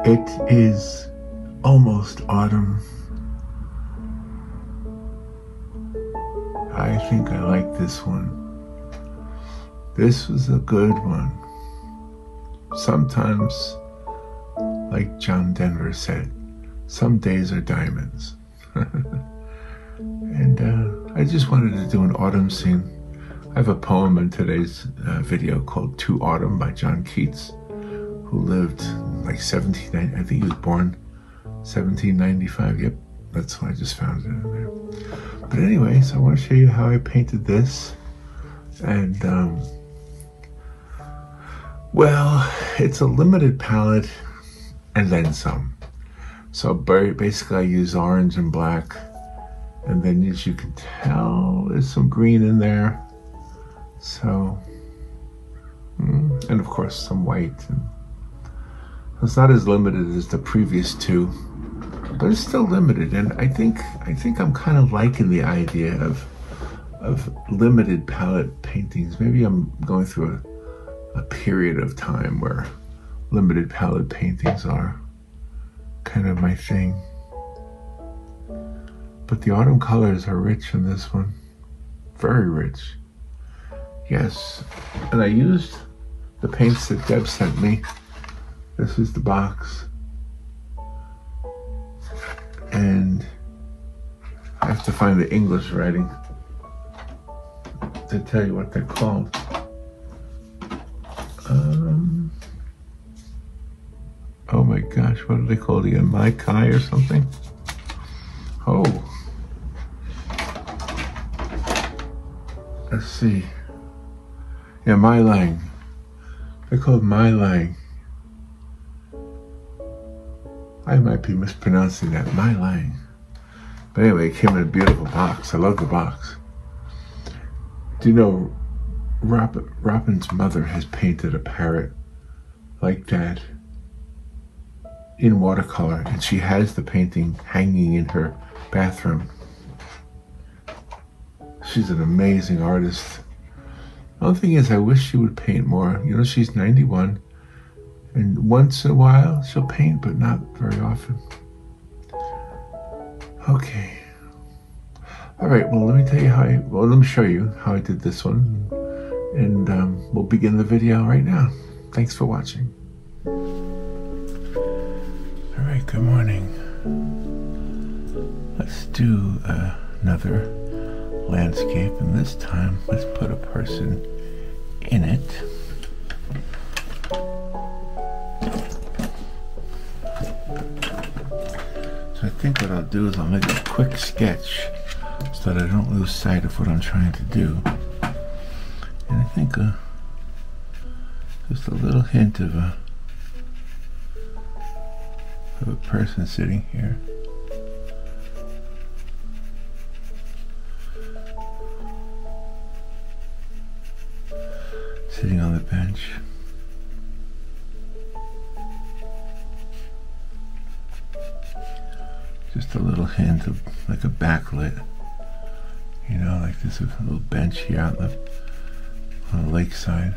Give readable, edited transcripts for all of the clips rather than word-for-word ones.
It is almost autumn. I think I like this one. This was a good one. Sometimes, like John Denver said, some days are diamonds. And I just wanted to do an autumn scene. I have a poem in today's video called To Autumn by John Keats, who lived like 1790, I think he was born 1795. Yep, that's why I just found it in there. But anyway, so I want to show you how I painted this. And well, it's a limited palette and then some. So basically I use orange and black, and then as you can tell, there's some green in there. So, and of course some white. And it's not as limited as the previous two, but it's still limited. And I think I'm kind of liking the idea of limited palette paintings. Maybe I'm going through a period of time where limited palette paintings are kind of my thing. But the autumn colors are rich in this one, very rich. Yes, and I used the paints that Deb sent me. This is the box. And I have to find the English writing to tell you what they're called. Oh my gosh, what are they called again? Mai Kai or something? Oh. Let's see. Yeah, Mai Lang. They're called Mai Lang. I might be mispronouncing that, Mai Lang. But anyway, it came in a beautiful box. I love the box. Do you know Robin's mother has painted a parrot like that in watercolor, and she has the painting hanging in her bathroom. She's an amazing artist. The only thing is, I wish she would paint more. You know, she's 91, and once in a while she'll paint, but not very often. Okay. All right, well, let me tell you let me show you how I did this one, and we'll begin the video right now. Thanks for watching. All right, good morning. Let's do another landscape, and this time let's put a person in it. So I think what I'll do is I'll make a quick sketch so that I don't lose sight of what I'm trying to do. And I think just a little hint of a person sitting here. Sitting on the bench. Just a little hint of like a backlit, you know, like this little bench here on the lakeside.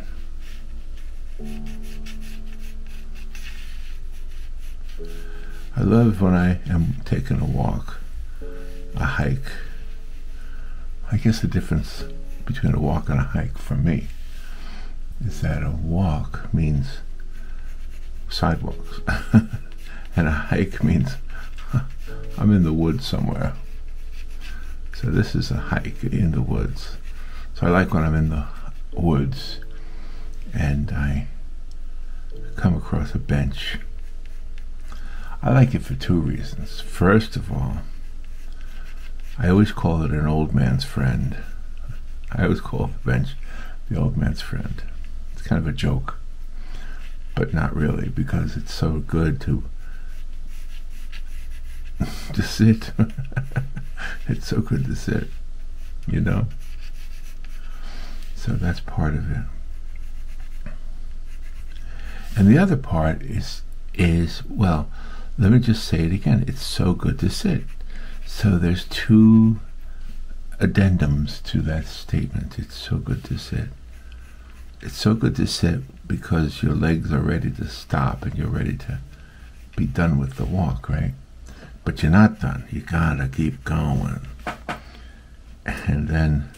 I love when I am taking a walk, a hike. I guess the difference between a walk and a hike for me is that a walk means sidewalks and a hike means I'm in the woods somewhere. So this is a hike in the woods. So I like when I'm in the woods and I come across a bench. I like it for two reasons. First of all, I always call it an old man's friend. I always call the bench the old man's friend. It's kind of a joke, but not really, because it's so good to sit. It's so good to sit, you know? So that's part of it. And the other part is well, let me just say it again. It's so good to sit. So there's two addendums to that statement. It's so good to sit. It's so good to sit because your legs are ready to stop and you're ready to be done with the walk, right? But you're not done. You gotta keep going. And then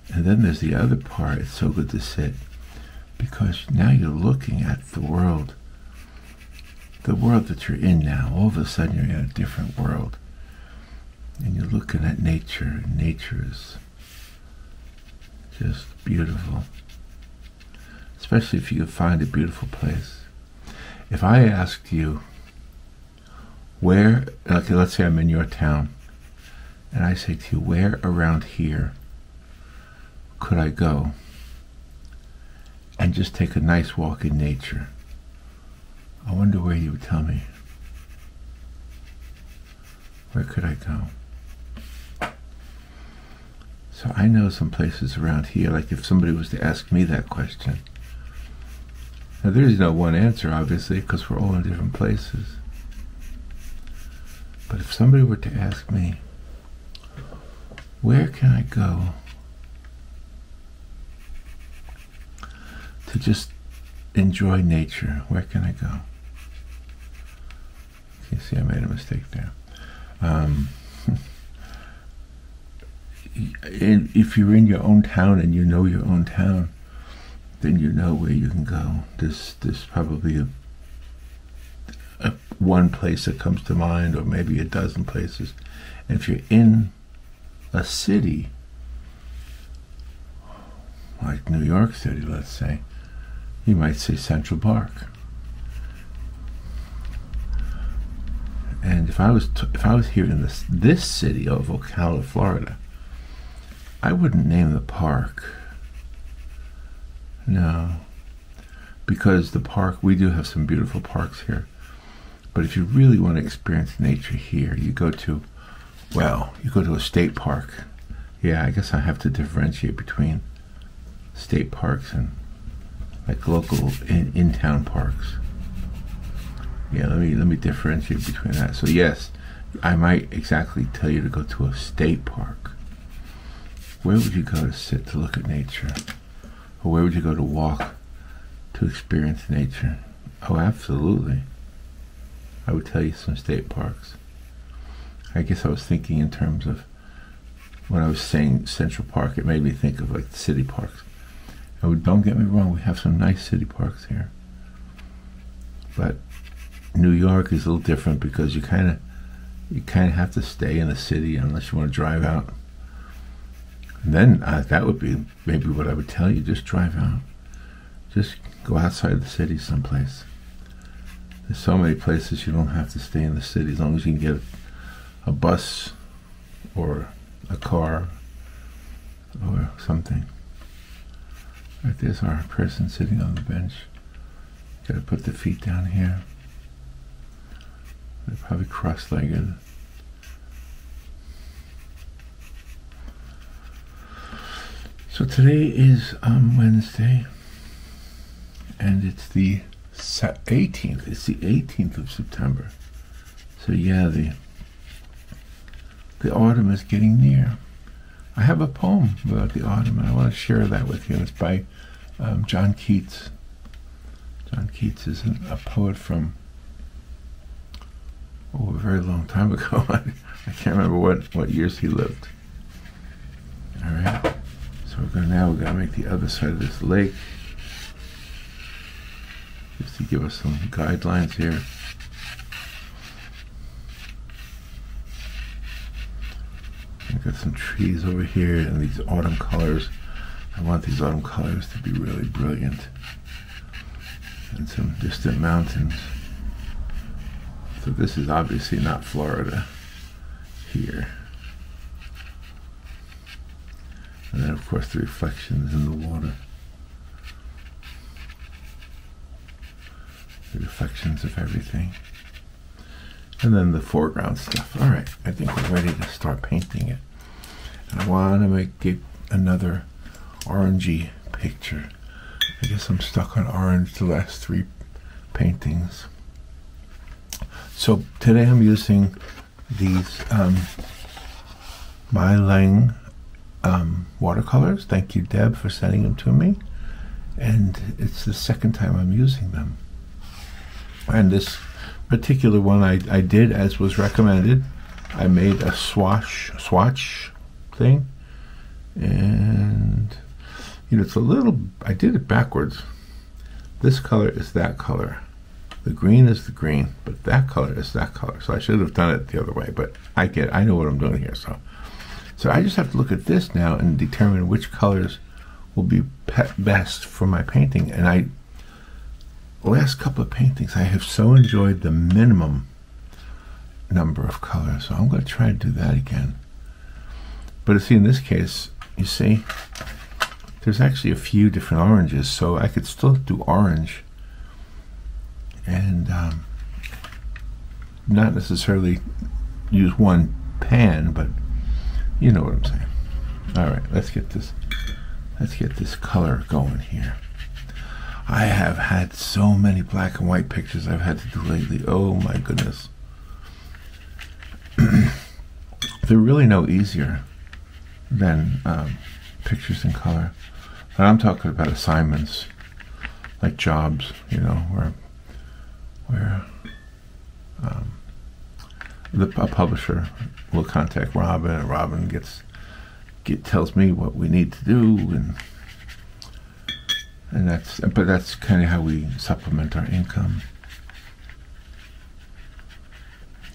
there's the other part. It's so good to sit, because now you're looking at the world that you're in now. All of a sudden you're in a different world, and you're looking at nature, and nature is just beautiful, especially if you can find a beautiful place. If I asked you where, okay, let's say I'm in your town, and I say to you, where around here could I go and just take a nice walk in nature? I wonder where you would tell me. Where could I go? So I know some places around here, like if somebody was to ask me that question. Now there's no one answer, obviously, because we're all in different places. But if somebody were to ask me, where can I go to just enjoy nature? Where can I go? You see, I made a mistake there. If you're in your own town and you know your own town, then you know where you can go. There's probably a one place that comes to mind, or maybe a dozen places. And if you're in a city, like New York City, let's say, you might say Central Park. And if I was here in this city of Ocala, Florida, I wouldn't name the park. No, because the park, we do have some beautiful parks here. But if you really want to experience nature here, you go to a state park. Yeah, I guess I have to differentiate between state parks and like local in-town parks. Yeah, let me differentiate between that. So yes, I might exactly tell you to go to a state park. Where would you go to sit to look at nature? Or where would you go to walk to experience nature? Oh, absolutely. I would tell you some state parks. I guess I was thinking in terms of, when I was saying Central Park, it made me think of like the city parks. Oh, don't get me wrong, we have some nice city parks here. But New York is a little different, because you kind of have to stay in the city unless you want to drive out. And then that would be maybe what I would tell you. Just drive out. Just go outside the city someplace. There's so many places you don't have to stay in the city, as long as you can get a bus or a car or something. Right, there's our person sitting on the bench. Got to put the feet down here. They're probably cross-legged. So today is Wednesday, and it's the 18th. It's the 18th of September. So yeah, the autumn is getting near. I have a poem about the autumn, and I want to share that with you. It's by John Keats. John Keats is a poet from a very long time ago. I can't remember what years he lived. All right. So we're gonna make the other side of this lake, just to give us some guidelines here. We've got some trees over here and these autumn colors. I want these autumn colors to be really brilliant. And some distant mountains. So this is obviously not Florida here. And then of course the reflections in the water. The reflections of everything. And then the foreground stuff. All right, I think we're ready to start painting it. And I want to make it another orangey picture. I guess I'm stuck on orange the last three paintings. So today I'm using these My Lang watercolors. Thank you, Deb, for sending them to me. And it's the second time I'm using them. And this particular one I did as was recommended. I made a swatch thing, and you know, it's a little, I did it backwards. This color is that color. The green is the green, but that color is that color. So I should have done it the other way, but I know what I'm doing here. So I just have to look at this now and determine which colors will be best for my painting. And the last couple of paintings, I have so enjoyed the minimum number of colors. So I'm going to try to do that again. But see, in this case, you see, there's actually a few different oranges, so I could still do orange and not necessarily use one pan, but you know what I'm saying. All right, let's get this color going here. I have had so many black and white pictures I've had to do lately. Oh my goodness. They're really no easier than pictures in color. And I'm talking about assignments, like jobs, you know, where a publisher will contact Robin, and Robin tells me what we need to do, and that's kind of how we supplement our income.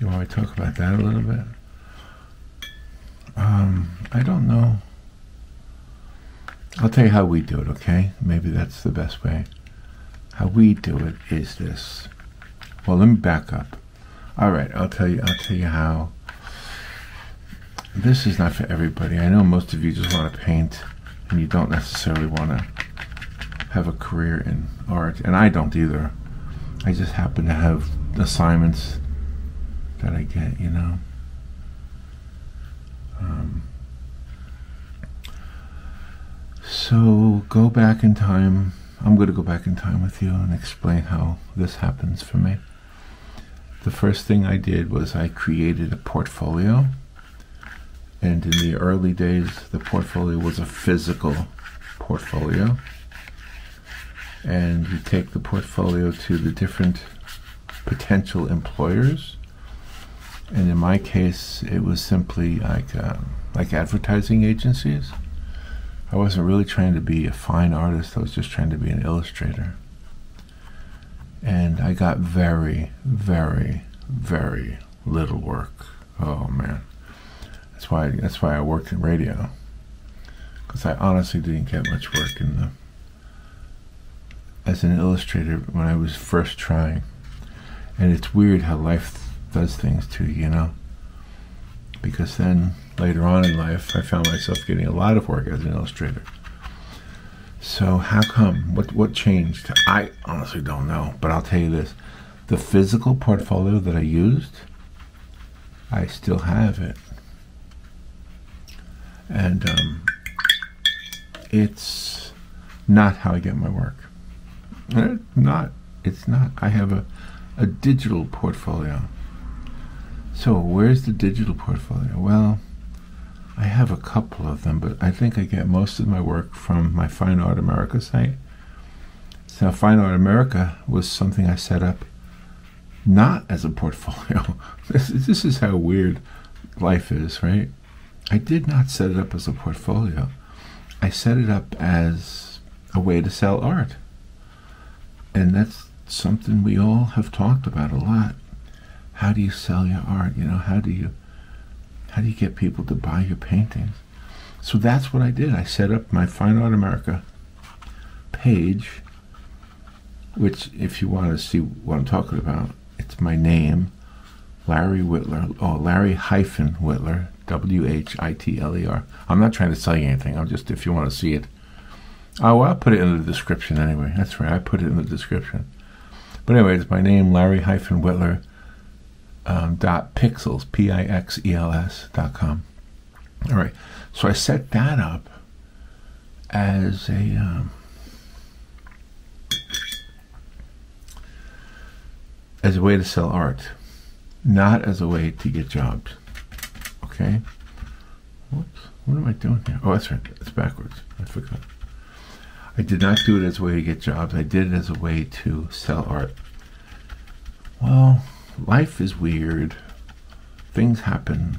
You want me to talk about that a little bit? I don't know. I'll tell you how we do it, okay? Maybe that's the best way. How we do it is this. Well, let me back up. All right, I'll tell you how. This is not for everybody. I know most of you just want to paint, and you don't necessarily want to have a career in art, and I don't either. I just happen to have assignments that I get, you know. So go back in time. I'm going to go back in time with you and explain how this happens for me. The first thing I did was I created a portfolio, and in the early days the portfolio was a physical portfolio, and you take the portfolio to the different potential employers, and in my case it was simply like advertising agencies. I wasn't really trying to be a fine artist, I was just trying to be an illustrator. And I got very, very, very little work. Oh man. That's why I worked in radio. Because I honestly didn't get much work as an illustrator when I was first trying. And it's weird how life does things to you, you know? Because then later on in life I found myself getting a lot of work as an illustrator. So how come? What changed? I honestly don't know, but I'll tell you this. The physical portfolio that I used, I still have it. And it's not how I get my work. It's not. I have a digital portfolio. So where's the digital portfolio? Well, I have a couple of them, but I think I get most of my work from my Fine Art America site. So Fine Art America was something I set up not as a portfolio. This is how weird life is, right? I did not set it up as a portfolio. I set it up as a way to sell art. And that's something we all have talked about a lot. How do you sell your art? You know, how do you get people to buy your paintings? So that's what I did. I set up my Fine Art America page, which, if you want to see what I'm talking about, it's my name, Larry Whitler, Larry-Whitler, W-H-I-T-L-E-R. I'm not trying to sell you anything. I'm just, if you want to see it. Oh, well, I'll put it in the description anyway. That's right, I put it in the description. But anyway, it's my name, Larry-Whitler, .pixels, Pixels.com. All right, so I set that up as a way to sell art, not as a way to get jobs. Okay. Whoops. What am I doing here? Oh, that's right. It's backwards. I forgot. I did not do it as a way to get jobs. I did it as a way to sell art. Well, life is weird. Things happen.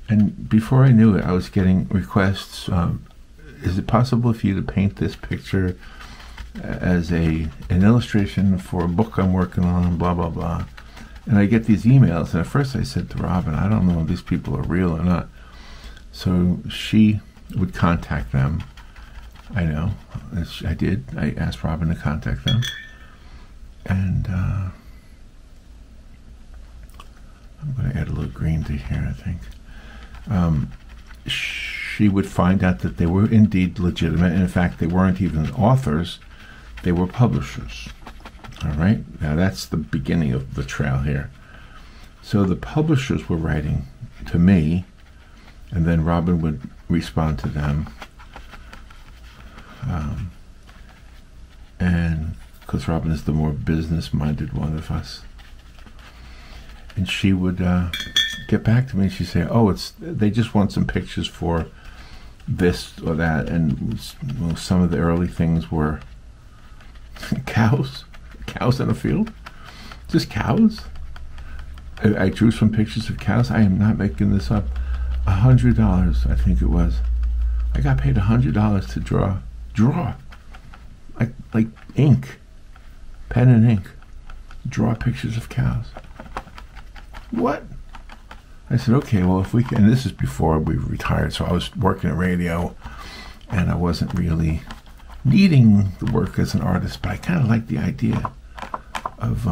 And before I knew it, I was getting requests. Is it possible for you to paint this picture as an illustration for a book I'm working on, blah, blah, blah. And I get these emails. And at first I said to Robin, I don't know if these people are real or not. So she would contact them. I know. I did. I asked Robin to contact them. And I'm going to add a little green to here, I think. She would find out that they were indeed legitimate. And in fact, they weren't even authors. They were publishers. All right? Now, that's the beginning of the trail here. So the publishers were writing to me, and then Robin would respond to them. And because Robin is the more business-minded one of us. And she would get back to me and she'd say, oh, they just want some pictures for this or that. And well, some of the early things were cows in a field, just cows. I drew some pictures of cows. I am not making this up. $100, I think it was. I got paid $100 to draw, like ink, pen and ink, draw pictures of cows. What? I said, okay, well, if we can, and this is before we retired, so I was working at radio, and I wasn't really needing the work as an artist, but I kind of liked the idea of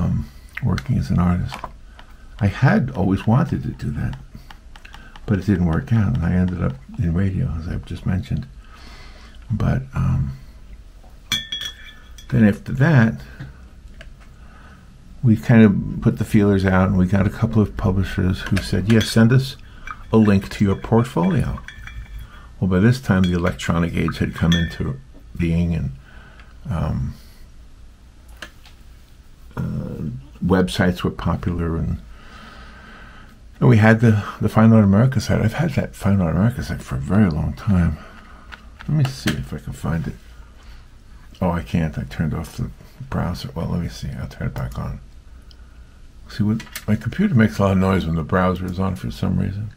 working as an artist. I had always wanted to do that, but it didn't work out, and I ended up in radio, as I've just mentioned. But then after that, we kind of put the feelers out, and we got a couple of publishers who said, yes, send us a link to your portfolio. Well, by this time, the electronic age had come into being, and websites were popular, and we had the Fine Art America site. I've had that Fine Art America site for a very long time. Let me see if I can find it. Oh, I can't. I turned off the browser. Well, let me see. I'll turn it back on. See, my computer makes a lot of noise when the browser is on for some reason.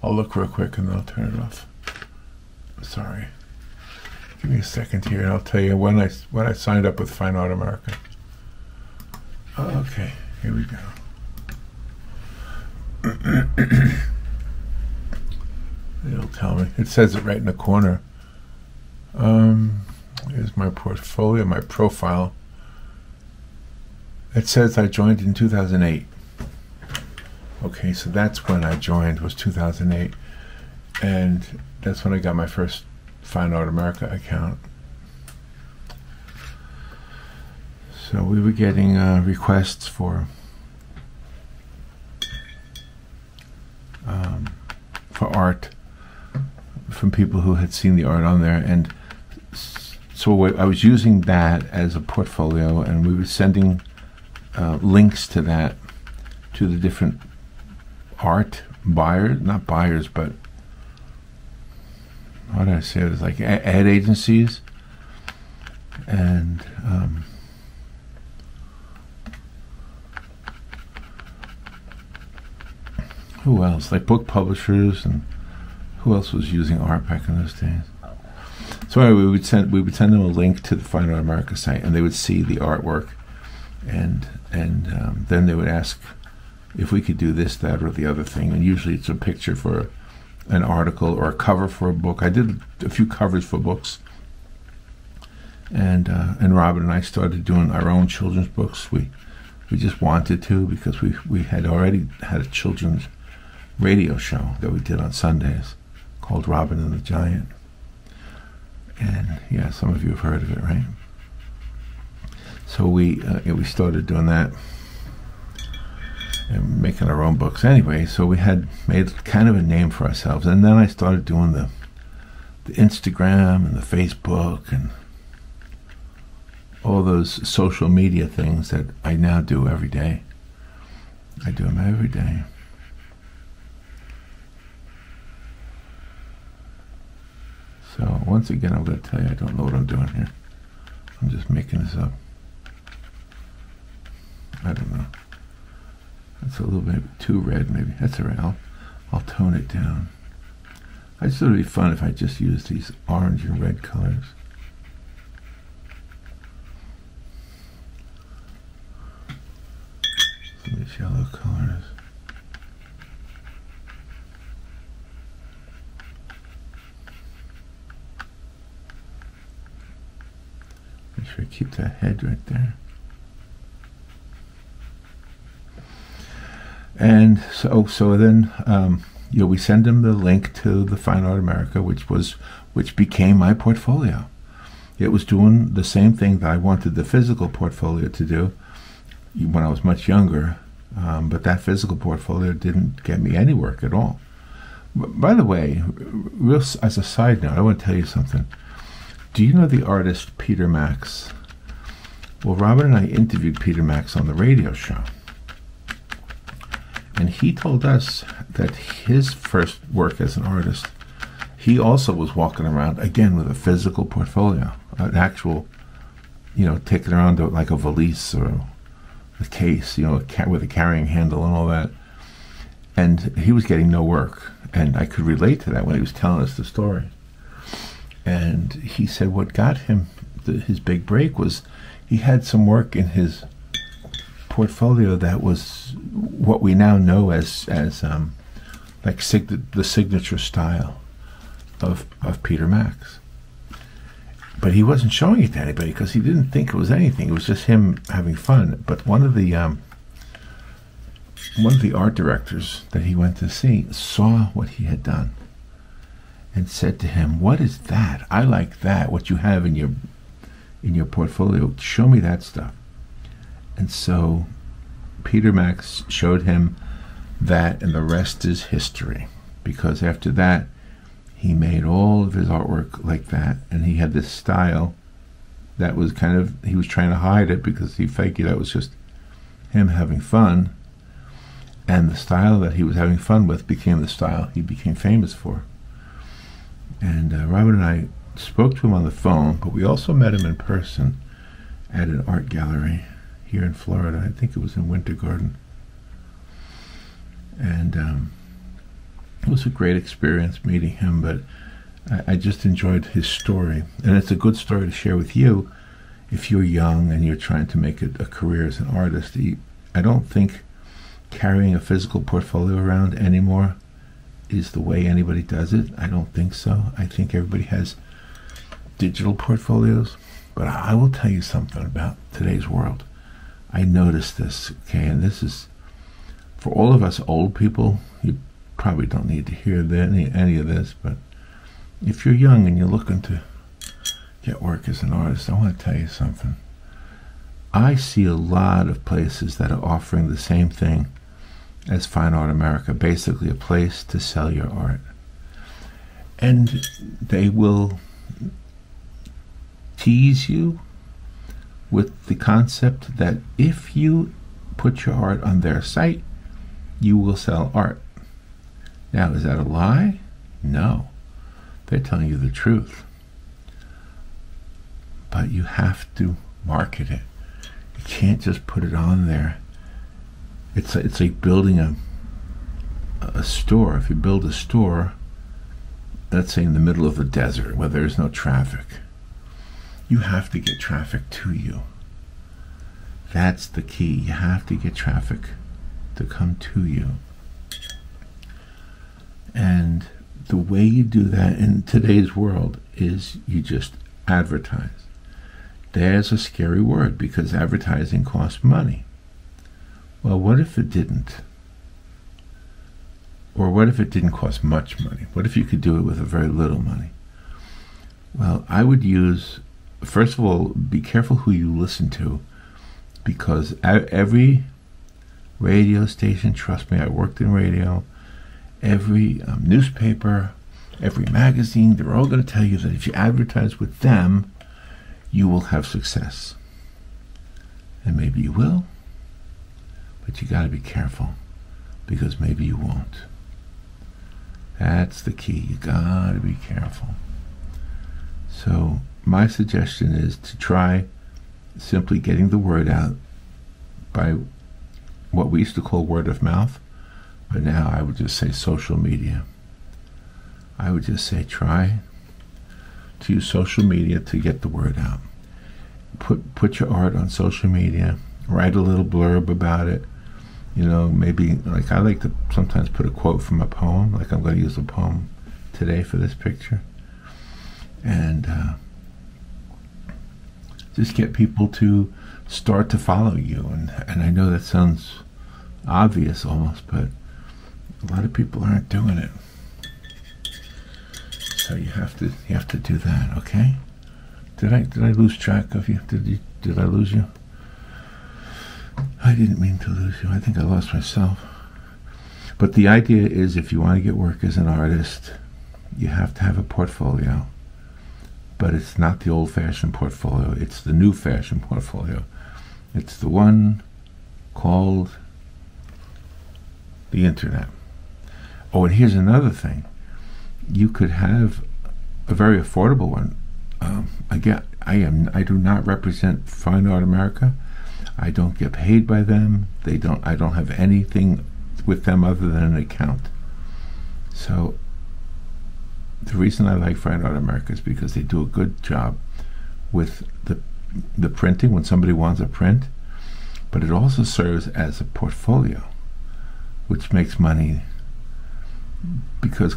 I'll look real quick and then I'll turn it off. Sorry. Give me a second here and I'll tell you when I signed up with Fine Art America. Okay, here we go. It'll tell me. It says it right in the corner. Here's my portfolio, my profile. It says I joined in 2008. Okay, so that's when I joined, was 2008. And that's when I got my first Fine Art America account. So we were getting requests for art from people who had seen the art on there, and so I was using that as a portfolio, and we were sending links to that to the different art buyers, not buyers, but how did I say it? It's like ad agencies, and who else? Like book publishers, and who else was using art back in those days? So anyway, we would send them a link to the Fine Art America site, and they would see the artwork, and then they would ask if we could do this, that, or the other thing. And usually it's a picture for an article or a cover for a book. I did a few covers for books, and Robin and I started doing our own children's books. We just wanted to, because we had already had a children's radio show that we did on Sundays called Robin and the Giant. And yeah, some of you have heard of it, right? So we started doing that and making our own books anyway. So we had made kind of a name for ourselves, and then I started doing the Instagram and the Facebook and all those social media things that I now do every day. I do them every day. So once again, I'm going to tell you, I don't know what I'm doing here. I'm just making this up. I don't know. It's a little bit too red, maybe. That's all right. I'll tone it down. I just thought it'd be fun if I just used these orange and red colors. Some of these yellow colors. Make sure I keep that head right there. And so then, we send him the link to the Fine Art America, which became my portfolio. It was doing the same thing that I wanted the physical portfolio to do when I was much younger, but that physical portfolio didn't get me any work at all. By the way, as a side note, I want to tell you something. Do you know the artist Peter Max? Well, Robin and I interviewed Peter Max on the radio show. And he told us that his first work as an artist, he also was walking around, again, with a physical portfolio, an actual, taking around like a valise or a case, with a carrying handle and all that. And he was getting no work. And I could relate to that when he was telling us the story. And he said what got him his big break was he had some work in his portfolio that was what we now know as the signature style of Peter Max. But he wasn't showing it to anybody because he didn't think it was anything. It was just him having fun. But one of the art directors that he went to see saw what he had done and said to him, "What is that? I like that. What you have in your portfolio. Show me that stuff." And so Peter Max showed him that, and the rest is history. Because after that, he made all of his artwork like that, and he had this style that was he was trying to hide it because he figured that was just him having fun. And the style that he was having fun with became the style he became famous for. And Robin and I spoke to him on the phone, but we also met him in person at an art gallery here in Florida. I think it was in Winter Garden. And it was a great experience meeting him, but I just enjoyed his story. And it's a good story to share with you if you're young and you're trying to make a career as an artist. I don't think carrying a physical portfolio around anymore is the way anybody does it. I don't think so. I think everybody has digital portfolios. But I will tell you something about today's world. I noticed this, okay, and this is for all of us old people. You probably don't need to hear any of this, but if you're young and you're looking to get work as an artist, I want to tell you something. I see a lot of places that are offering the same thing as Fine Art America, basically a place to sell your art. And they will tease you with the concept that if you put your art on their site, you will sell art. Now, is that a lie? No. They're telling you the truth. But you have to market it. You can't just put it on there. It's like building a store. If you build a store, let's say in the middle of the desert where there's no traffic, you have to get traffic to you. That's the key. You have to get traffic to come to you. And the way you do that in today's world is you just advertise. There's a scary word because advertising costs money. Well, what if it didn't? Or what if it didn't cost much money? What if you could do it with a very little money? Well, I would use, first of all, be careful who you listen to, because every radio station, trust me, I worked in radio, every newspaper, every magazine, they're all going to tell you that if you advertise with them, you will have success. And maybe you will, but you got to be careful, because maybe you won't. That's the key. You got to be careful. So my suggestion is to try simply getting the word out by what we used to call word of mouth, but now I would just say social media. I would just say try to use social media to get the word out. Put your art on social media, write a little blurb about it. You know, maybe, like, I like to sometimes put a quote from a poem, like I'm going to use a poem today for this picture. And just get people to start to follow you. And I know that sounds obvious almost, but a lot of people aren't doing it. So you have to do that, okay? Did I lose track of you? Did I lose you? I didn't mean to lose you. I think I lost myself. But the idea is, if you want to get work as an artist, you have to have a portfolio. But it's not the old-fashioned portfolio. It's the new-fashioned portfolio. It's the one called the internet. Oh, and here's another thing. You could have a very affordable one. Again, I do not represent Fine Art America. I don't get paid by them. I don't have anything with them other than an account. So the reason I like Fine Art America is because they do a good job with the printing when somebody wants a print, but it also serves as a portfolio, which makes money because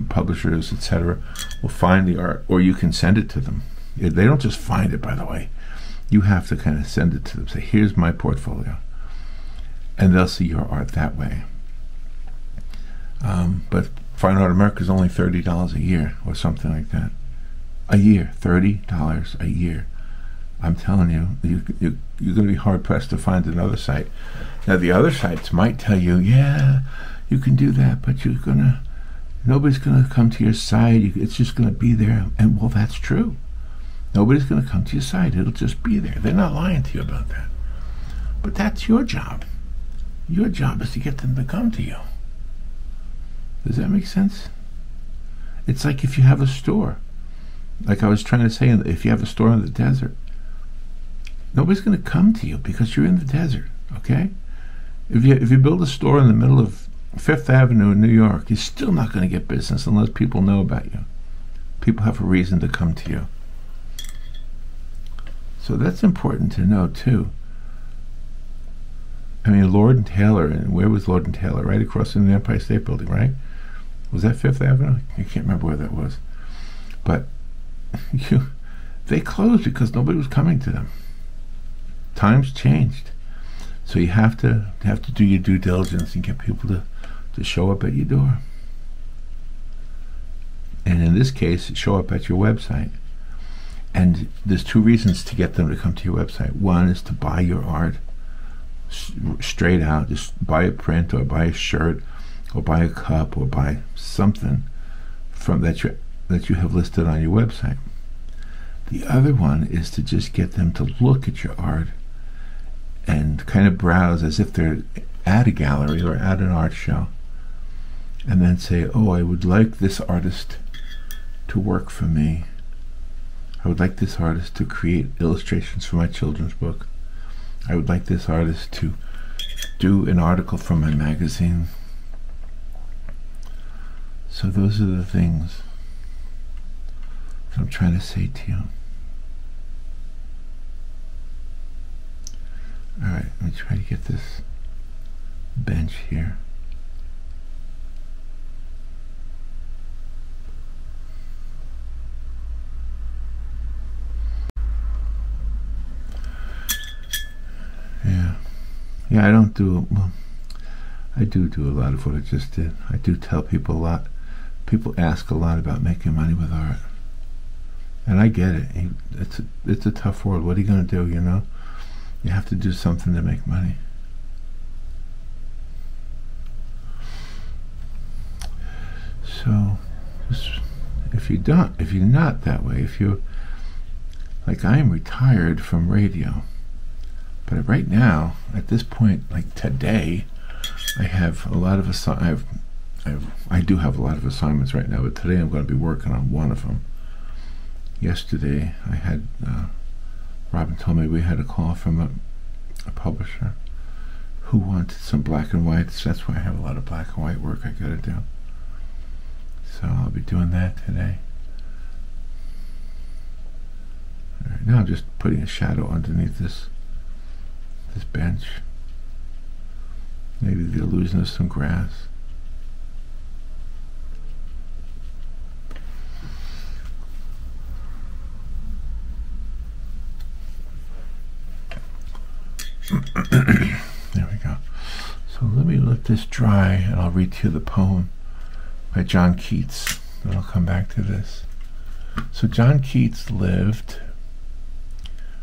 publishers, etc., will find the art, or you can send it to them. They don't just find it, by the way. You have to kind of send it to them. Say, here's my portfolio. And they'll see your art that way. But Fine Art America is only $30 a year, or something like that. A year. $30 a year. I'm telling you, you're going to be hard-pressed to find another site. Now, the other sites might tell you, yeah, you can do that, but nobody's going to come to your site. It's just going to be there. And, well, that's true. Nobody's going to come to your site. It'll just be there. They're not lying to you about that. But that's your job. Your job is to get them to come to you. Does that make sense? It's like if you have a store. Like I was trying to say, if you have a store in the desert, nobody's going to come to you because you're in the desert, okay? If you build a store in the middle of Fifth Avenue in New York, you're still not going to get business unless people know about you. People have a reason to come to you. So that's important to know, too. I mean, Lord & Taylor, and where was Lord & Taylor? Right across from the Empire State Building, right? Was that Fifth Avenue? I can't remember where that was. But they closed because nobody was coming to them. Times changed. So you have to do your due diligence and get people to show up at your door. And in this case, show up at your website. And there's two reasons to get them to come to your website. One is to buy your art straight out. Just buy a print or buy a shirt or buy a cup or buy something from that you have listed on your website. The other one is to just get them to look at your art and kind of browse as if they're at a gallery or at an art show, and then say, oh, I would like this artist to work for me. I would like this artist to create illustrations for my children's book. I would like this artist to do an article for my magazine. So those are the things that I'm trying to say to you. Alright, let me try to get this bench here. Yeah, I don't do, well, I do a lot of what I just did. I do tell people a lot. People ask a lot about making money with art. And I get it. It's a tough world. What are you going to do, you know? You have to do something to make money. So, if you're not that way, if you're, like I am retired from radio, but right now, at this point, like today, I have a lot of I do have a lot of assignments right now, but today I'm going to be working on one of them. Yesterday, I had Robin told me we had a call from a publisher, who wanted some black and whites. That's why I have a lot of black and white work I gotta do. So I'll be doing that today. Alright, now I'm just putting a shadow underneath this bench. Maybe the illusion of some grass. There we go. So let me let this dry and I'll read to you the poem by John Keats. Then I'll come back to this. So John Keats lived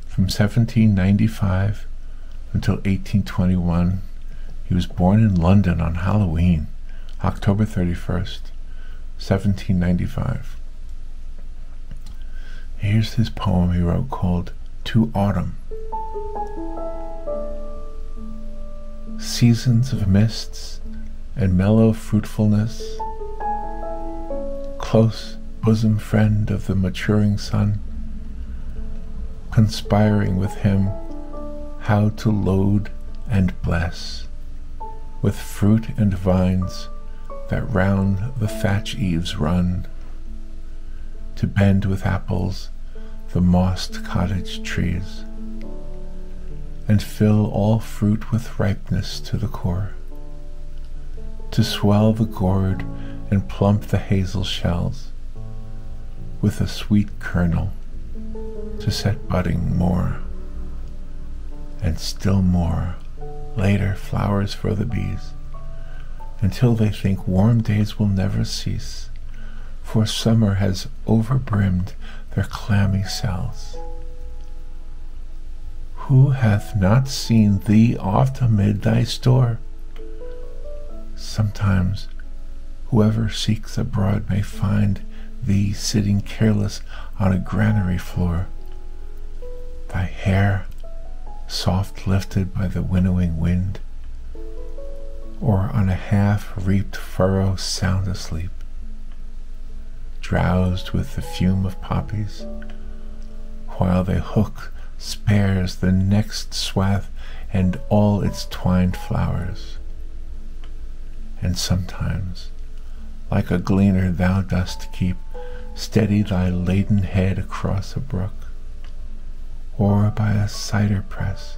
from 1795 until 1821. He was born in London on Halloween, October 31st, 1795. Here's his poem he wrote called To Autumn. Seasons of mists and mellow fruitfulness, close bosom friend of the maturing sun, conspiring with him how to load and bless with fruit and vines that round the thatch eaves run, to bend with apples the mossed cottage trees, and fill all fruit with ripeness to the core, to swell the gourd and plump the hazel shells with a sweet kernel, to set budding more, and still more, later flowers for the bees, until they think warm days will never cease, for summer has overbrimmed their clammy cells. Who hath not seen thee oft amid thy store? Sometimes whoever seeks abroad may find thee sitting careless on a granary floor, thy hair soft lifted by the winnowing wind, or on a half-reaped furrow sound asleep, drowsed with the fume of poppies, while they hook spares the next swath and all its twined flowers. And sometimes, like a gleaner, thou dost keep steady thy laden head across a brook, or by a cider press,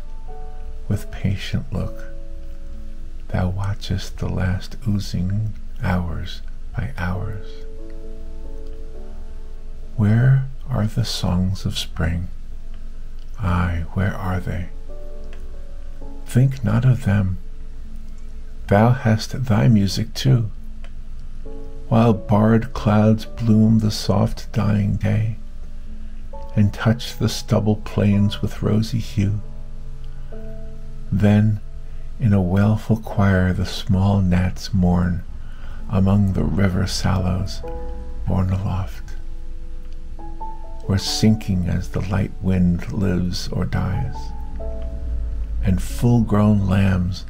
with patient look, thou watchest the last oozing hours by hours. Where are the songs of spring? Aye, where are they? Think not of them. Thou hast thy music too, while barred clouds bloom the soft dying day, and touch the stubble plains with rosy hue. Then in a wailful choir the small gnats mourn among the river sallows borne aloft, or sinking as the light wind lives or dies, and full-grown lambs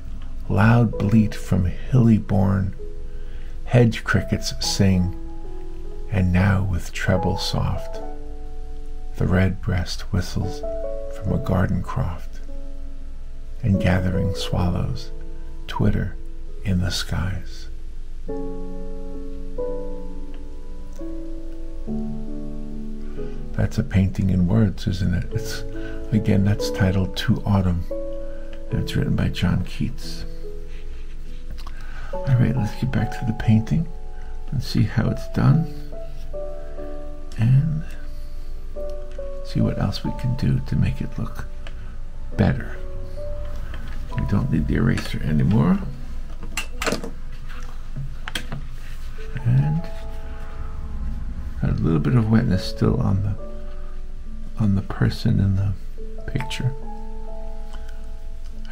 loud bleat from hilly bourne, hedge crickets sing, and now with treble soft the redbreast whistles from a garden croft, and gathering swallows twitter in the skies. That's a painting in words, isn't it? It's, again, that's titled To Autumn, and it's written by John Keats. All right, let's get back to the painting and see how it's done, and see what else we can do to make it look better. We don't need the eraser anymore. And got a little bit of wetness still on the person in the picture.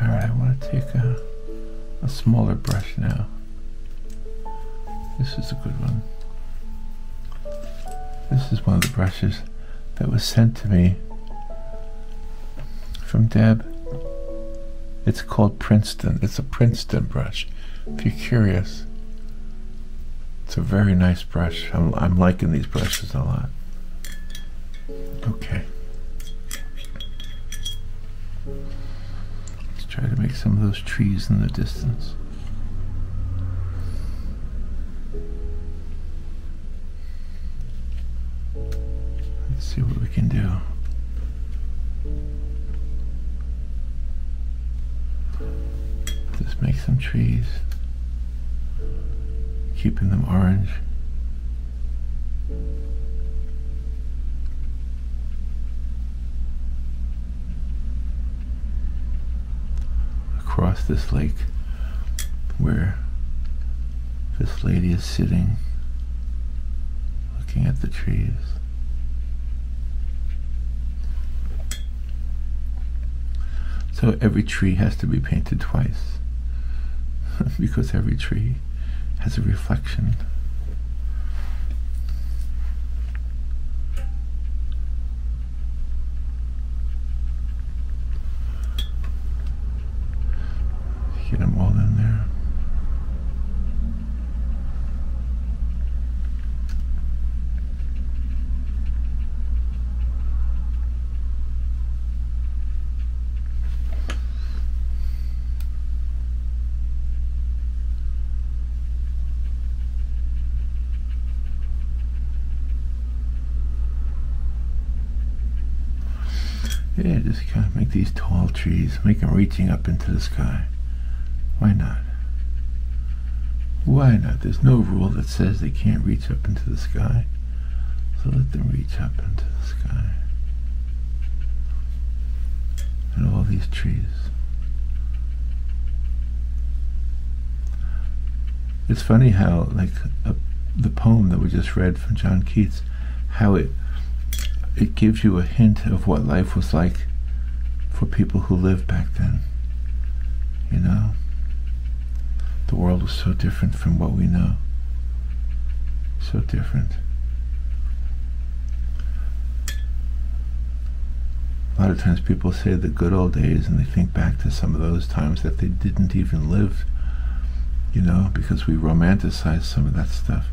All right, I want to take a smaller brush now. This is a good one. This is one of the brushes that was sent to me from Deb. It's called Princeton. It's a Princeton brush, if you're curious. It's a very nice brush. I'm liking these brushes a lot. Okay. Let's Try to make some of those trees in the distance. Let's see what we can do. Just make some trees, keeping them orange. Across this lake where this lady is sitting, looking at the trees. So every tree has to be painted twice because every tree has a reflection. Get them all in there. Yeah, just kind of make these tall trees, make them reaching up into the sky. Why not? Why not? There's no rule that says they can't reach up into the sky. So let them reach up into the sky. And all these trees. It's funny how, like, the poem that we just read from John Keats, how it gives you a hint of what life was like for people who lived back then. You know? The world was so different from what we know. So different. A lot of times people say the good old days and they think back to some of those times that they didn't even live, you know, because we romanticize some of that stuff.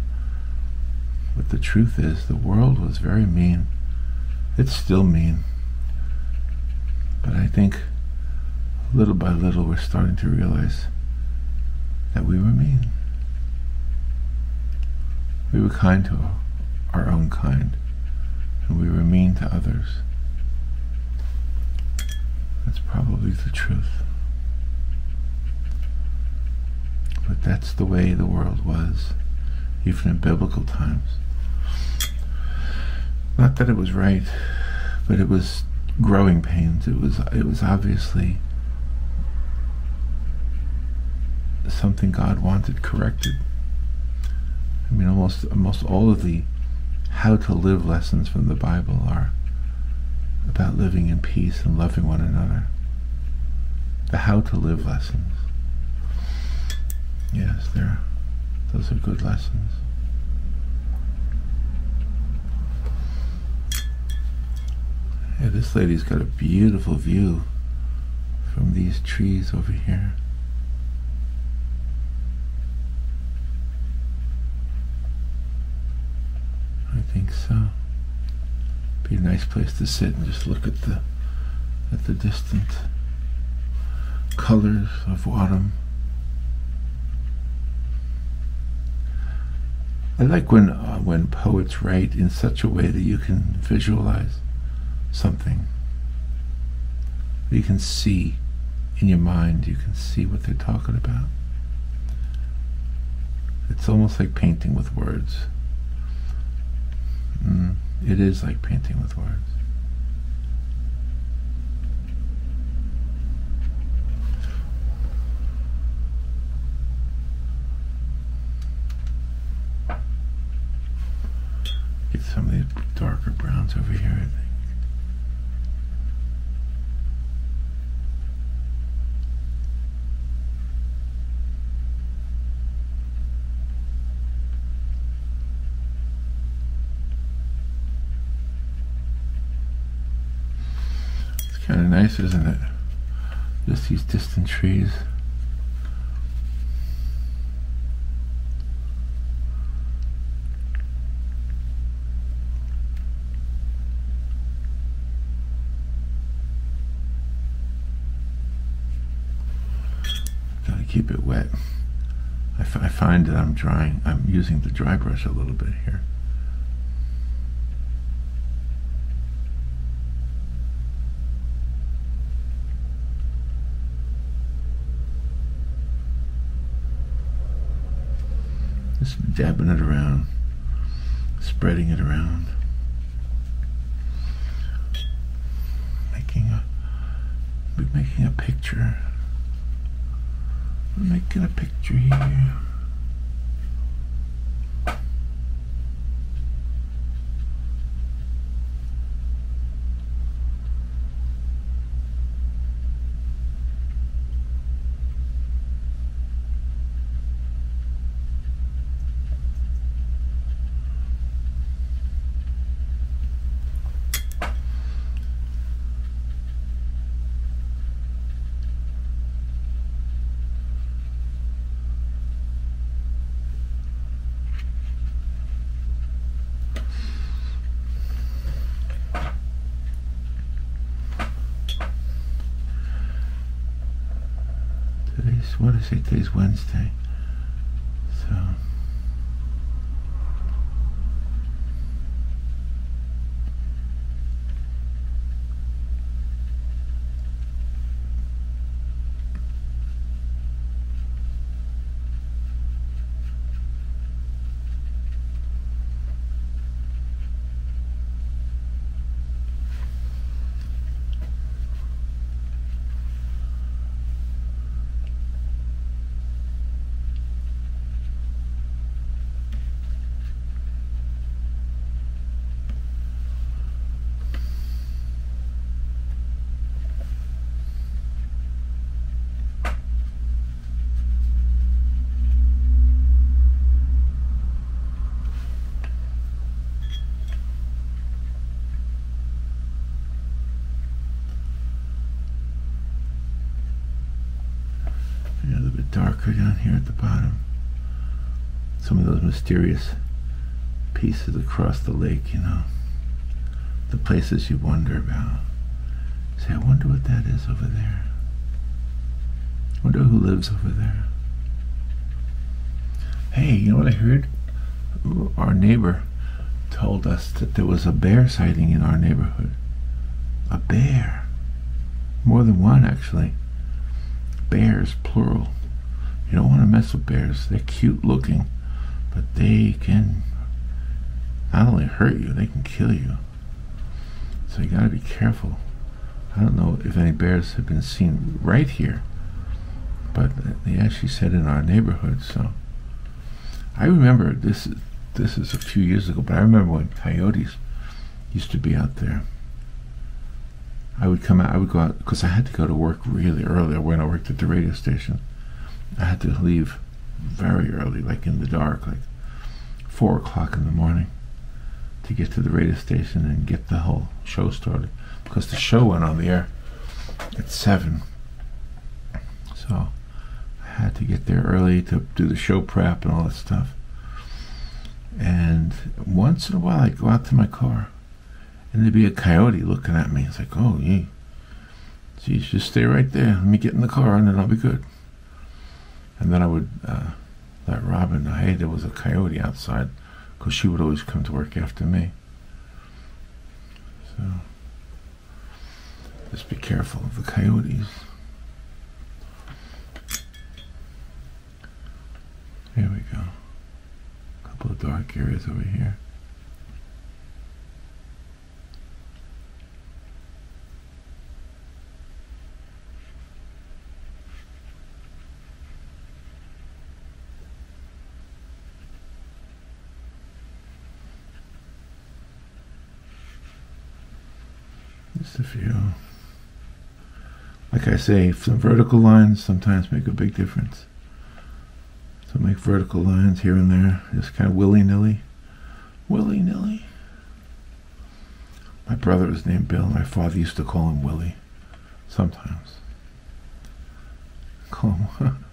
But the truth is, the world was very mean. It's still mean. But I think little by little we're starting to realize that we were mean. We were kind to our own kind, and we were mean to others. That's probably the truth. But that's the way the world was, even in biblical times. Not that it was right, but it was growing pains. It was obviously something God wanted corrected. I mean, almost all of the how to live lessons from the Bible are about living in peace and loving one another. The how to live lessons. Yes, those are good lessons. Yeah, this lady's got a beautiful view from these trees over here. I think so. Be a nice place to sit and just look at the distant colors of autumn. I like when poets write in such a way that you can visualize something. You can see in your mind, you can see what they're talking about. It's almost like painting with words. It is like painting with words. Get some of these darker browns over here, I think. Kind of nice, isn't it? Just these distant trees. keep it wet. I find that I'm using the dry brush a little bit here. Just dabbing it around, spreading it around, making a picture. We're making a picture here. What did I say? Today's Wednesday. So a little bit darker down here at the bottom. Some of those mysterious pieces across the lake, you know. The places you wonder about. Say, I wonder what that is over there. I wonder who lives over there. Hey, you know what I heard? Our neighbor told us that there was a bear sighting in our neighborhood. A bear. More than one, actually. Bears, plural. You don't want to mess with bears. They're cute looking, but they can not only hurt you, they can kill you. So you gotta be careful. I don't know if any bears have been seen right here, but they actually said in our neighborhood. So I remember this is a few years ago, but I remember when coyotes used to be out there. I would go out, because I had to go to work really early when I worked at the radio station. I had to leave very early, like in the dark, like 4 o'clock in the morning, to get to the radio station and get the whole show started, because the show went on the air at 7. So I had to get there early to do the show prep and all that stuff. And once in a while I'd go out to my car and there'd be a coyote looking at me. It's like, oh, geez, just stay right there. Let me get in the car and then I'll be good. And then I would let Robin know, hey, there was a coyote outside, because she would always come to work after me. So just be careful of the coyotes. Here we go. A couple of dark areas over here. Just a few. Like I say, some vertical lines sometimes make a big difference. So make vertical lines here and there, just kind of willy-nilly. Willy-nilly. My brother was named Bill. My father used to call him Willie. Sometimes. Call him.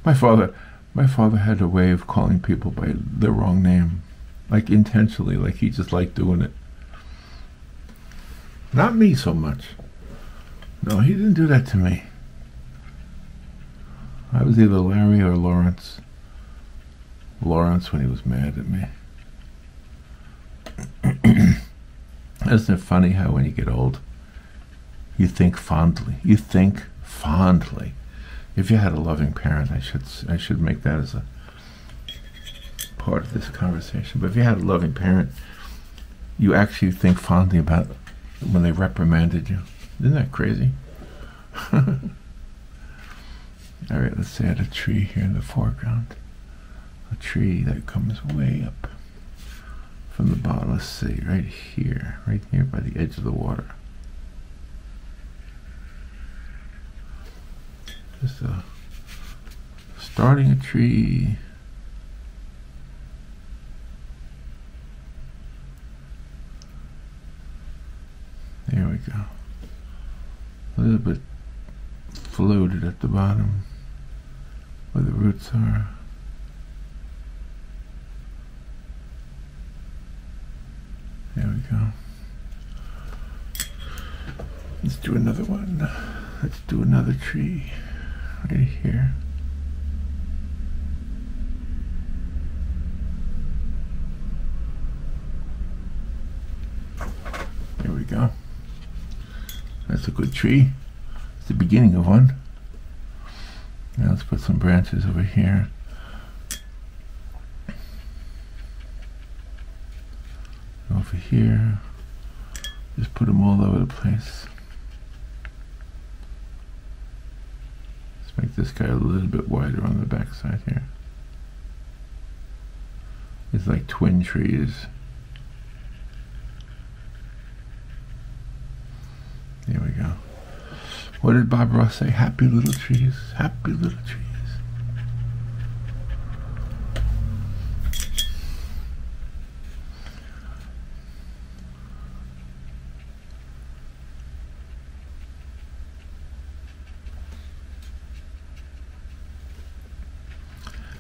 My father had a way of calling people by their wrong name. Like intentionally, like he just liked doing it. Not me so much. No, he didn't do that to me. I was either Larry or Lawrence. Lawrence when he was mad at me. Isn't it funny how when you get old, you think fondly. You think fondly. If you had a loving parent, I should make that as a part of this conversation. But if you had a loving parent, you actually think fondly about when they reprimanded you. Isn't that crazy? All right, let's add a tree here in the foreground. A tree that comes way up from the bottom. Let's see, right here by the edge of the water. Just starting a tree. There we go. A little bit floated at the bottom where the roots are. There we go. Let's do another one. Let's do another tree right here. There we go. That's a good tree. It's the beginning of one. Now let's put some branches over here. Over here. Just put them all over the place. Let's make this guy a little bit wider on the back side here. It's like twin trees. There we go. What did Bob Ross say? Happy little trees. Happy little trees.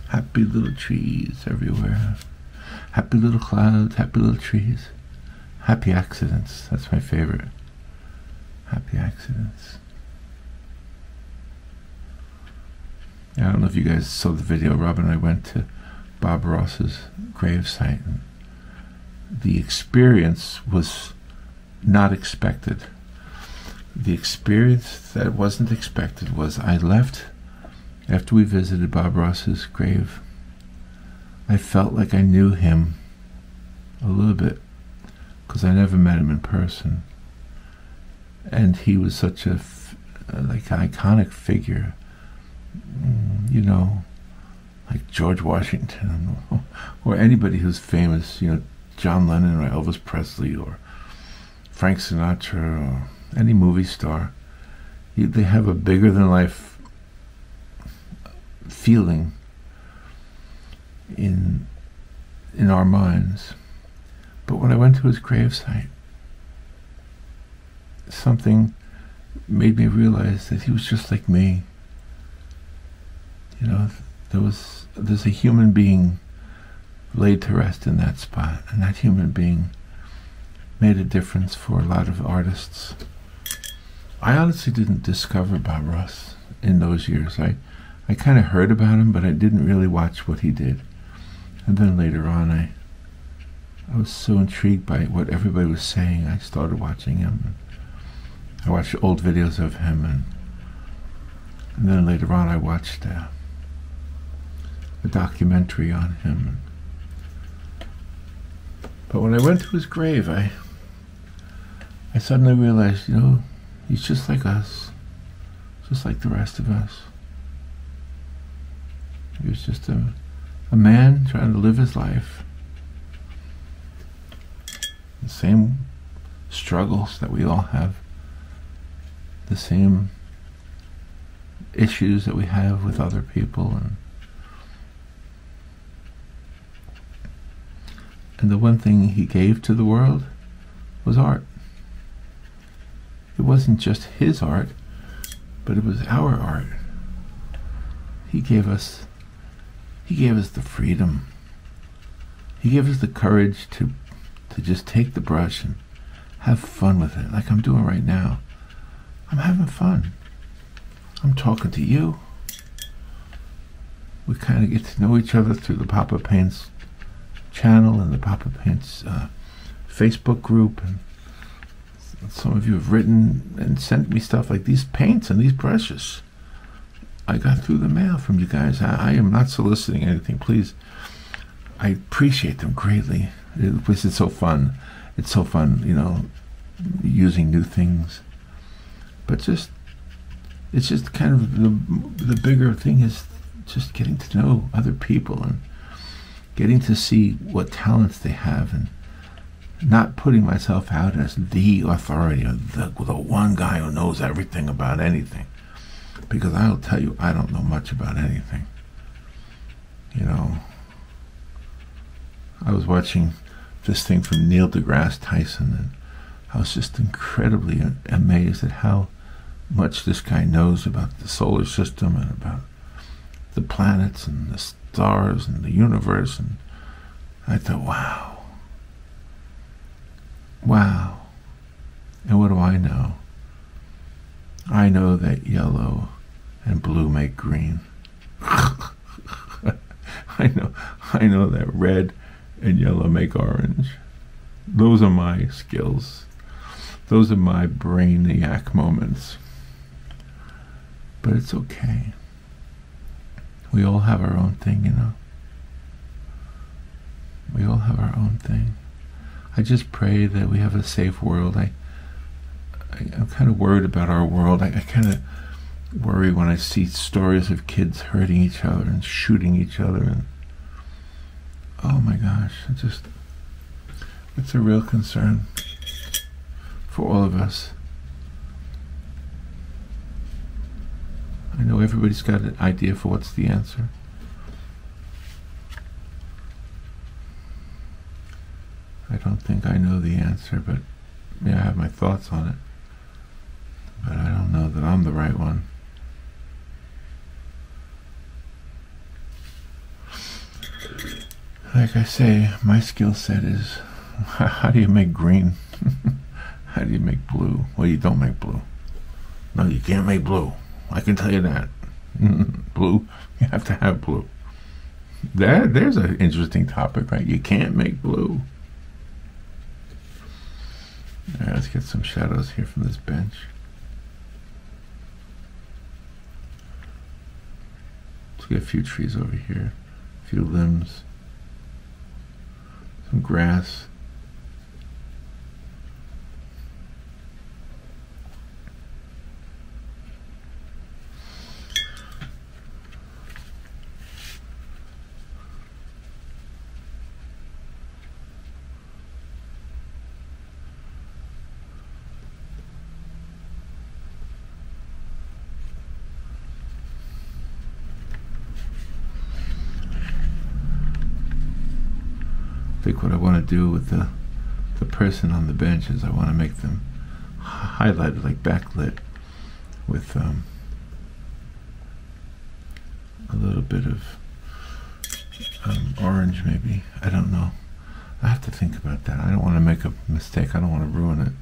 Happy little trees everywhere. Happy little clouds, happy little trees. Happy accidents. That's my favorite. Happy accidents. I don't know if you guys saw the video. Rob and I went to Bob Ross's gravesite. And the experience was not expected. The experience that wasn't expected was I left after we visited Bob Ross's grave. I felt like I knew him a little bit because I never met him in person. And he was such a like iconic figure, you know, like George Washington or anybody who's famous, you know, John Lennon or Elvis Presley or Frank Sinatra or any movie star. They have a bigger than life feeling in our minds. But when I went to his gravesite, something made me realize that he was just like me. You know, there's a human being laid to rest in that spot, and that human being made a difference for a lot of artists. I honestly didn't discover Bob Ross in those years. I kind of heard about him, but I didn't really watch what he did. And then later on, I was so intrigued by what everybody was saying, I started watching him. I watched old videos of him, and then later on I watched a documentary on him. But when I went to his grave, I suddenly realized, you know, he's just like us, just like the rest of us. He was just a man trying to live his life. The same struggles that we all have. The same issues that we have with other people. And the one thing he gave to the world was art. It wasn't just his art, but it was our art. He gave us the freedom. He gave us the courage to just take the brush and have fun with it, like I'm doing right now. I'm having fun. I'm talking to you. we kind of get to know each other through the Poppa Paints channel and the Poppa Paints Facebook group, and some of you have written and sent me stuff like these paints and these brushes I got through the mail from you guys. I am not soliciting anything, please. I appreciate them greatly. It's so fun. It's so fun, you know, using new things. But it's just kind of the bigger thing is just getting to know other people and getting to see what talents they have, and not putting myself out as the authority or the one guy who knows everything about anything. Because I'll tell you, I don't know much about anything. You know, I was watching this thing from Neil deGrasse Tyson, and I was just incredibly amazed at how much this guy knows about the solar system and about the planets and the stars and the universe. And I thought, wow. Wow. And what do I know? I know that yellow and blue make green. I know that red and yellow make orange. Those are my skills. Those are my brainiac moments. But it's okay. We all have our own thing, you know. We all have our own thing. I just pray that we have a safe world. I'm kind of worried about our world. I kind of worry when I see stories of kids hurting each other and shooting each other, and oh my gosh, it's a real concern for all of us. I know everybody's got an idea for what's the answer. I don't think I know the answer, but yeah, I have my thoughts on it. But I don't know that I'm the right one. Like I say, my skill set is, how do you make green? How do you make blue? Well, you don't make blue. No, you can't make blue. I can tell you that. Blue, you have to have blue. There's an interesting topic, right? You can't make blue. All right, let's get some shadows here from this bench. Let's get a few trees over here, a few limbs, some grass. I think what I want to do with the person on the bench is I want to make them highlighted, like backlit, with a little bit of orange maybe. I don't know. I have to think about that. I don't want to make a mistake. I don't want to ruin it.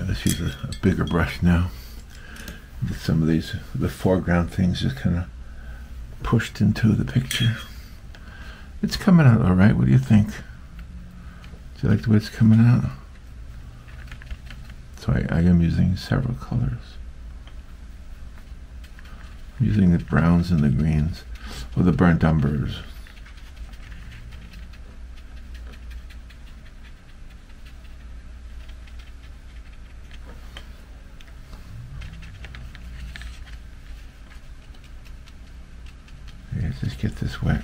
Let's use a bigger brush now. Get some of these, the foreground things just kind of pushed into the picture. It's coming out all right. What do you think? Do you like the way it's coming out? So I am using several colors. I'm using the browns and the greens, or the burnt umbers. Just get this wet.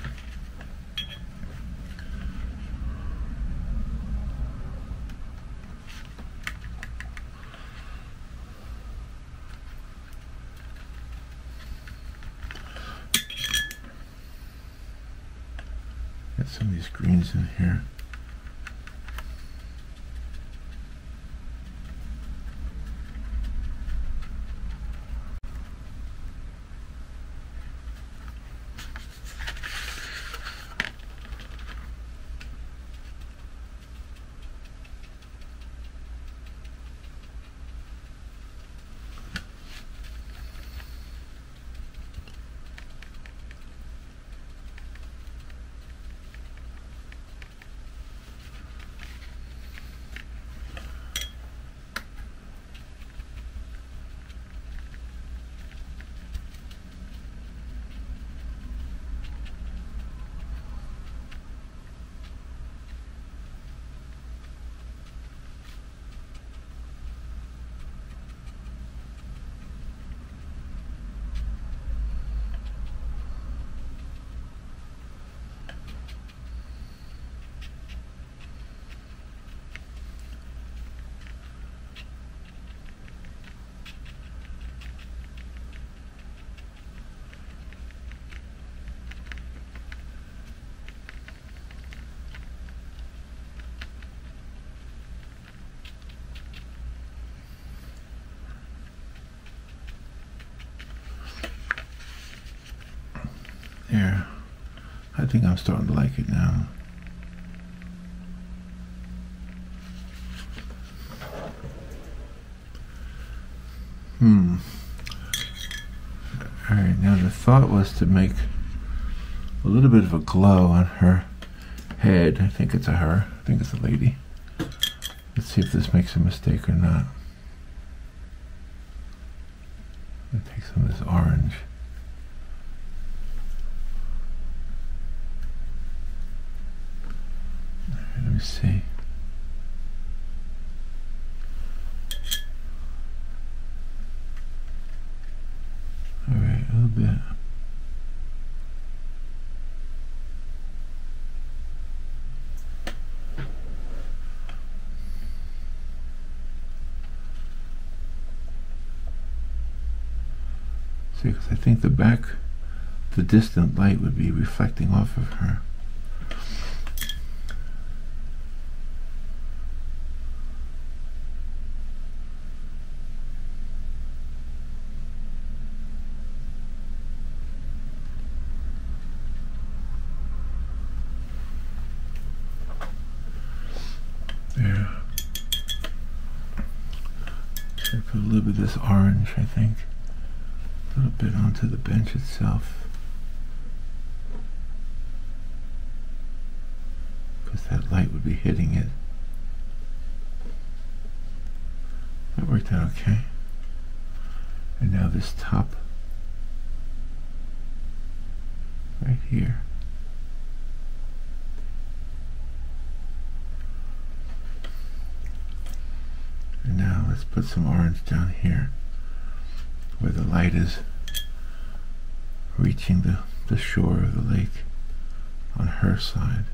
Get some of these greens in here. There. I think I'm starting to like it now. Alright, now the thought was to make a little bit of a glow on her head. I think it's a her. I think it's a lady. Let's see if this makes a mistake or not. I'm gonna take some of this orange. Alright, let me see. Alright, a little bit. See, because I think the distant light would be reflecting off of her. There. Should put a little bit of this orange, I think. A little bit onto the bench itself. Because that light would be hitting it. That worked out okay. And now this top. Right here. And now let's put some orange down here where the light is reaching the shore of the lake on her side.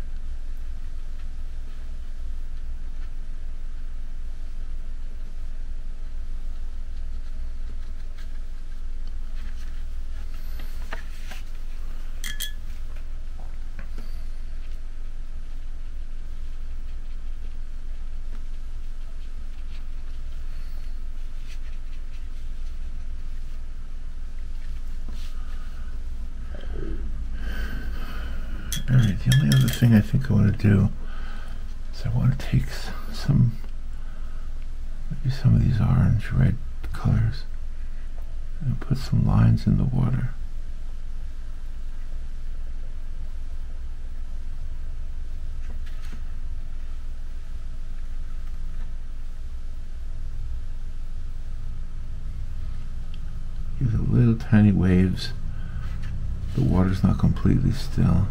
Alright, the only other thing I think I want to do is I want to take maybe some of these orange red colors and put some lines in the water. These are little tiny waves. The water's not completely still.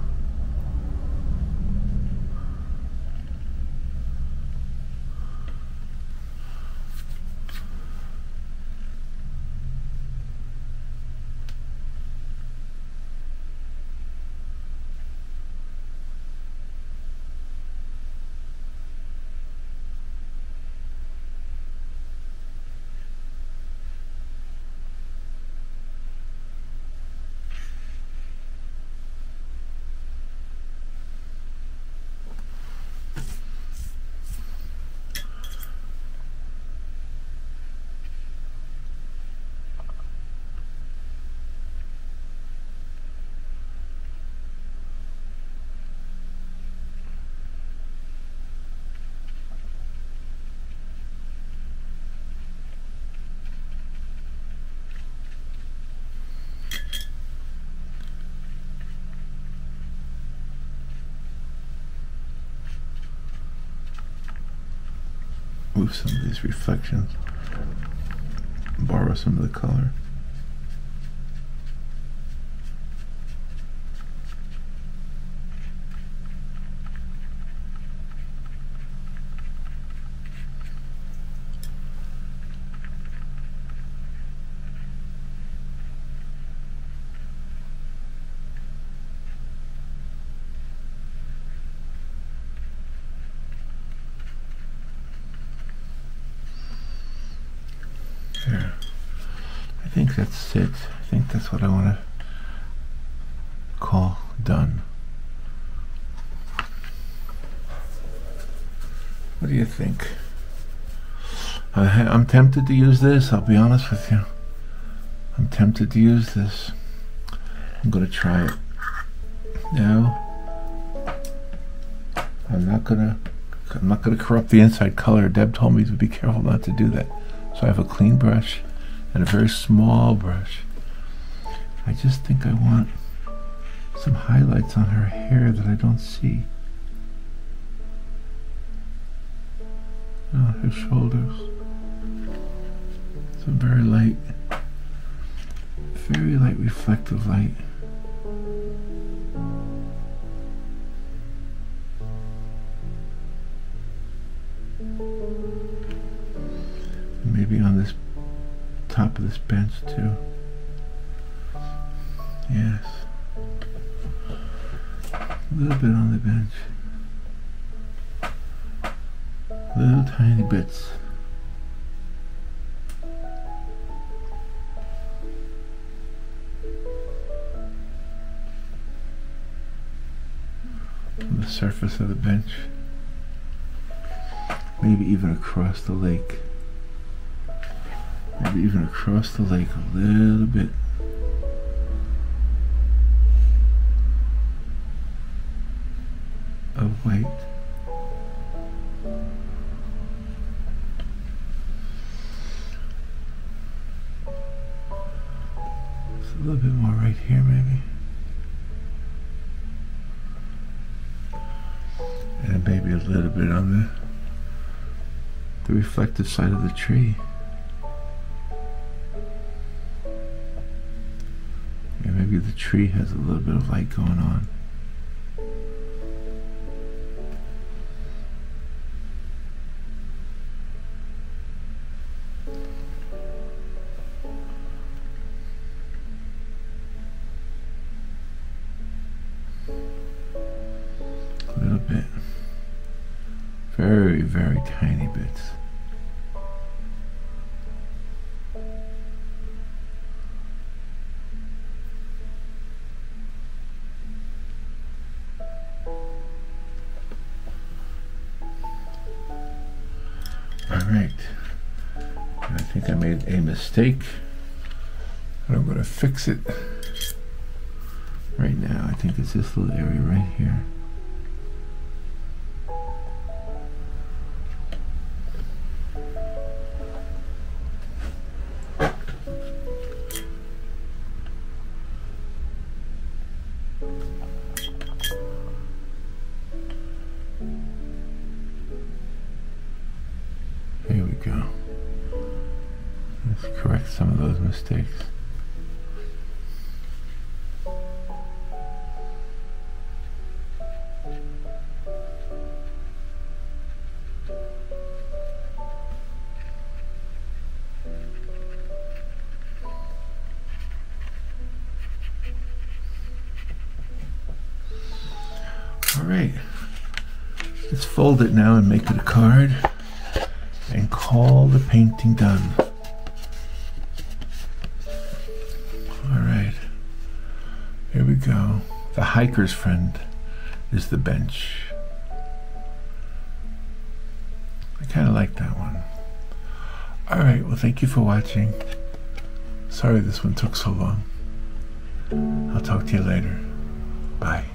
Move some of these reflections, borrow some of the color. There. I think that's it. I think that's what I want to call done. What do you think? I'm tempted to use this, I'll be honest with you. I'm tempted to use this. I'm going to try it. Now, I'm not gonna corrupt the inside color. Deb told me to be careful not to do that. So I have a clean brush and a very small brush. I just think I want some highlights on her hair that I don't see. Oh, her shoulders. Some very light reflective light. Maybe on this top of this bench too. Yes. A little bit on the bench. Little tiny bits. On the surface of the bench. Maybe even across the lake. Maybe even across the lake a little bit. Of white. Just a little bit more right here maybe. And maybe a little bit on the reflective side of the tree. Yeah, maybe the tree has a little bit of light going on. A little bit. Very, very tiny bits. Alright, I think I made a mistake, and I'm going to fix it right now. I think it's this little area right here. Here we go. Let's correct some of those mistakes. All right, let's fold it now and make it a card. And call the painting done. Alright, here we go. The hiker's friend is the bench. I kind of like that one. Alright, well, thank you for watching. Sorry this one took so long. I'll talk to you later. Bye.